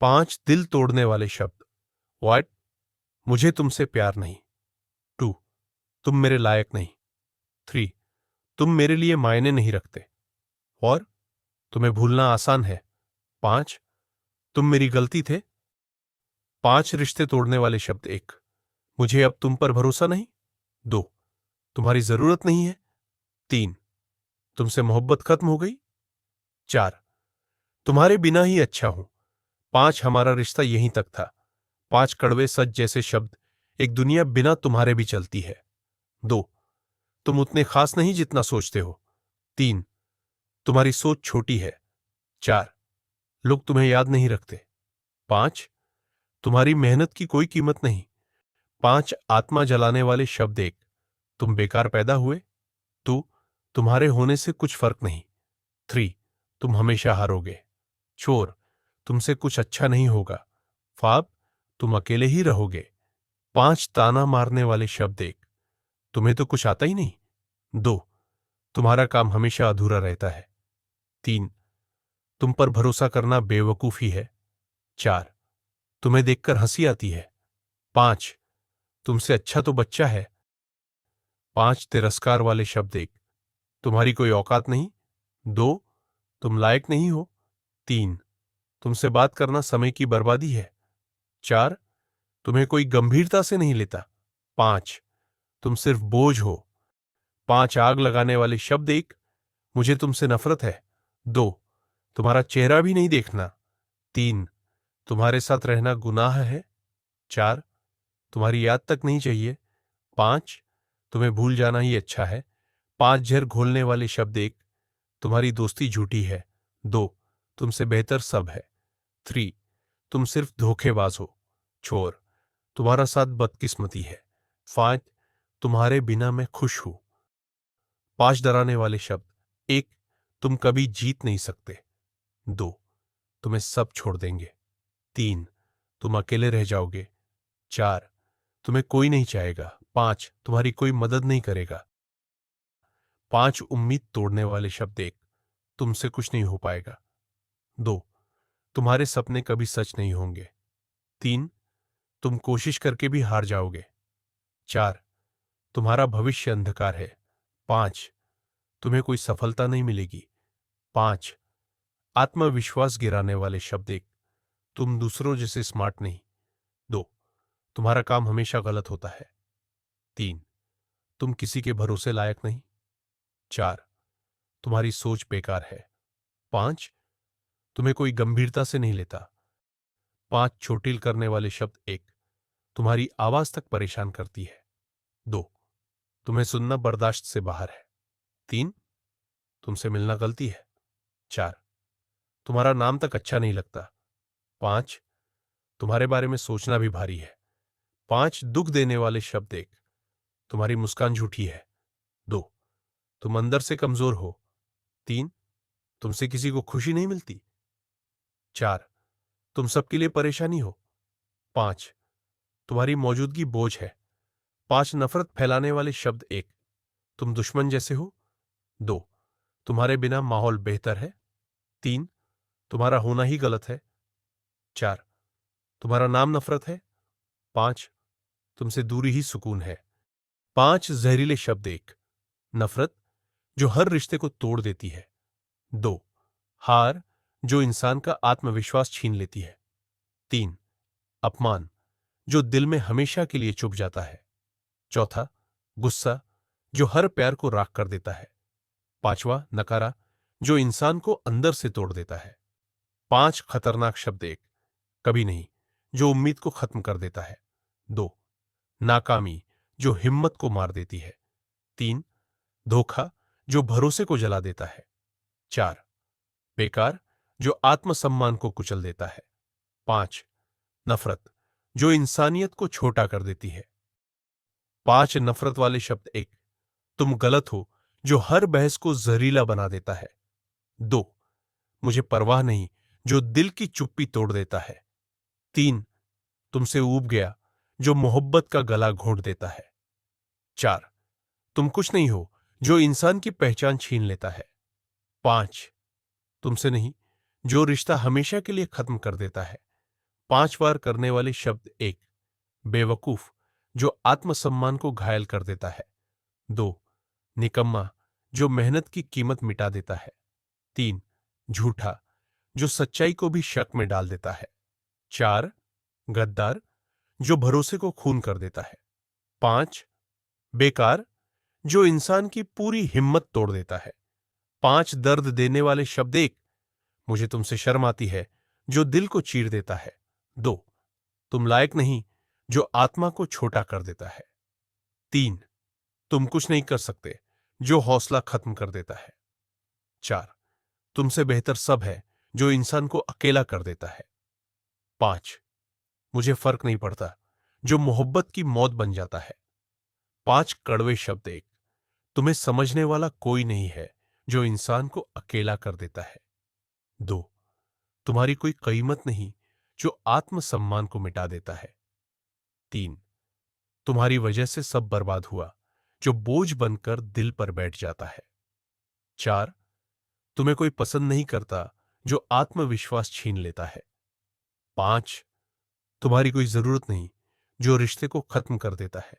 5 दिल तोड़ने वाले शब्द। 1 मुझे तुमसे प्यार नहीं। 2 तुम मेरे लायक नहीं। 3 तुम मेरे लिए मायने नहीं रखते। 4 तुम्हें भूलना आसान है। 5 तुम मेरी गलती थे। 5 रिश्ते तोड़ने वाले शब्द। 1 मुझे अब तुम पर भरोसा नहीं। 2 तुम्हारी जरूरत नहीं है। 3 तुमसे मोहब्बत खत्म हो गई। 4 तुम्हारे बिना ही अच्छा हूं। 5 हमारा रिश्ता यहीं तक था। 5 कड़वे सच जैसे शब्द। एक दुनिया बिना तुम्हारे भी चलती है। 2 तुम उतने खास नहीं जितना सोचते हो। 3 तुम्हारी सोच छोटी है। 4 लोग तुम्हें याद नहीं रखते। 5 तुम्हारी मेहनत की कोई कीमत नहीं। 5 आत्मा जलाने वाले शब्द। 1 तुम बेकार पैदा हुए। 2 तुम्हारे होने से कुछ फर्क नहीं। 3 तुम हमेशा हारोगे। 4 तुमसे कुछ अच्छा नहीं होगा। 5 तुम अकेले ही रहोगे। 5 ताना मारने वाले शब्द। 1 तुम्हें तो कुछ आता ही नहीं। 2 तुम्हारा काम हमेशा अधूरा रहता है। 3 तुम पर भरोसा करना बेवकूफी है। 4 तुम्हें देखकर हंसी आती है। 5 तुमसे अच्छा तो बच्चा है। 5 तिरस्कार वाले शब्द। 1 तुम्हारी कोई औकात नहीं। 2 तुम लायक नहीं हो। 3 तुमसे बात करना समय की बर्बादी है। 4 तुम्हें कोई गंभीरता से नहीं लेता। 5 तुम सिर्फ बोझ हो। 5 आग लगाने वाले शब्द। 1 मुझे तुमसे नफरत है। 2 तुम्हारा चेहरा भी नहीं देखना। 3 तुम्हारे साथ रहना गुनाह है। 4 तुम्हारी याद तक नहीं चाहिए। 5 तुम्हें भूल जाना ही अच्छा है। 5 जहर घोलने वाले शब्द। 1 तुम्हारी दोस्ती झूठी है। 2 तुमसे बेहतर सब है। 3 तुम सिर्फ धोखेबाज हो। 4 तुम्हारा साथ बदकिस्मती है। 5 तुम्हारे बिना मैं खुश हूं। 5 डराने वाले शब्द। 1 तुम कभी जीत नहीं सकते। 2 तुम्हें सब छोड़ देंगे। 3 तुम अकेले रह जाओगे। 4 तुम्हें कोई नहीं चाहेगा। 5 तुम्हारी कोई मदद नहीं करेगा। 5 उम्मीद तोड़ने वाले शब्द। 1 तुमसे कुछ नहीं हो पाएगा। 2 तुम्हारे सपने कभी सच नहीं होंगे। 3 तुम कोशिश करके भी हार जाओगे। 4 तुम्हारा भविष्य अंधकार है। 5 तुम्हें कोई सफलता नहीं मिलेगी। 5 आत्मविश्वास गिराने वाले शब्द। 1 तुम दूसरों जैसे स्मार्ट नहीं। 2 तुम्हारा काम हमेशा गलत होता है। 3 तुम किसी के भरोसे लायक नहीं। 4 तुम्हारी सोच बेकार है। 5 तुम्हें कोई गंभीरता से नहीं लेता। 5 चोटिल करने वाले शब्द। 1 तुम्हारी आवाज तक परेशान करती है। 2 तुम्हें सुनना बर्दाश्त से बाहर है। 3 तुमसे मिलना गलती है। 4 तुम्हारा नाम तक अच्छा नहीं लगता। 5 तुम्हारे बारे में सोचना भी भारी है। 5 दुख देने वाले शब्द। 1 तुम्हारी मुस्कान झूठी है। 2 तुम अंदर से कमजोर हो। 3 तुमसे किसी को खुशी नहीं मिलती। 4 तुम सबके लिए परेशानी हो। 5 तुम्हारी मौजूदगी बोझ है। 5 नफरत फैलाने वाले शब्द। 1 तुम दुश्मन जैसे हो। 2 तुम्हारे बिना माहौल बेहतर है। 3 तुम्हारा होना ही गलत है। 4 तुम्हारा नाम नफरत है। 5 तुमसे दूरी ही सुकून है। 5 जहरीले शब्द। 1 नफरत जो हर रिश्ते को तोड़ देती है। 2 हार जो इंसान का आत्मविश्वास छीन लेती है। 3 अपमान जो दिल में हमेशा के लिए चुभ जाता है। 4 गुस्सा जो हर प्यार को राख कर देता है। 5वां नकारा जो इंसान को अंदर से तोड़ देता है। 5 खतरनाक शब्द। 1 कभी नहीं जो उम्मीद को खत्म कर देता है। 2 नाकामी जो हिम्मत को मार देती है। 3 धोखा जो भरोसे को जला देता है। 4 बेकार जो आत्मसम्मान को कुचल देता है। 5 नफरत जो इंसानियत को छोटा कर देती है। 5 नफरत वाले शब्द। 1 तुम गलत हो जो हर बहस को जहरीला बना देता है। 2 मुझे परवाह नहीं जो दिल की चुप्पी तोड़ देता है। 3 तुमसे ऊब गया जो मोहब्बत का गला घोंट देता है। 4 तुम कुछ नहीं हो जो इंसान की पहचान छीन लेता है। 5 तुमसे नहीं जो रिश्ता हमेशा के लिए खत्म कर देता है। 5 बार करने वाले शब्द। 1 बेवकूफ, जो आत्मसम्मान को घायल कर देता है। 2 निकम्मा, जो मेहनत की कीमत मिटा देता है। 3 झूठा, जो सच्चाई को भी शक में डाल देता है। 4 गद्दार, जो भरोसे को खून कर देता है। 5 बेकार, जो इंसान की पूरी हिम्मत तोड़ देता है। 5 दर्द देने वाले शब्द। 1 मुझे तुमसे शर्म आती है, जो दिल को चीर देता है। 2 तुम लायक नहीं, जो आत्मा को छोटा कर देता है। 3 तुम कुछ नहीं कर सकते, जो हौसला खत्म कर देता है। 4 तुमसे बेहतर सब है, जो इंसान को अकेला कर देता है। 5 मुझे फर्क नहीं पड़ता, जो मोहब्बत की मौत बन जाता है। 5 कड़वे शब्द। 1 तुम्हें समझने वाला कोई नहीं है, जो इंसान को अकेला कर देता है। 2 तुम्हारी कोई कीमत नहीं, जो आत्मसम्मान को मिटा देता है। 3 तुम्हारी वजह से सब बर्बाद हुआ, जो बोझ बनकर दिल पर बैठ जाता है। 4 तुम्हें कोई पसंद नहीं करता, जो आत्मविश्वास छीन लेता है। 5 तुम्हारी कोई जरूरत नहीं, जो रिश्ते को खत्म कर देता है।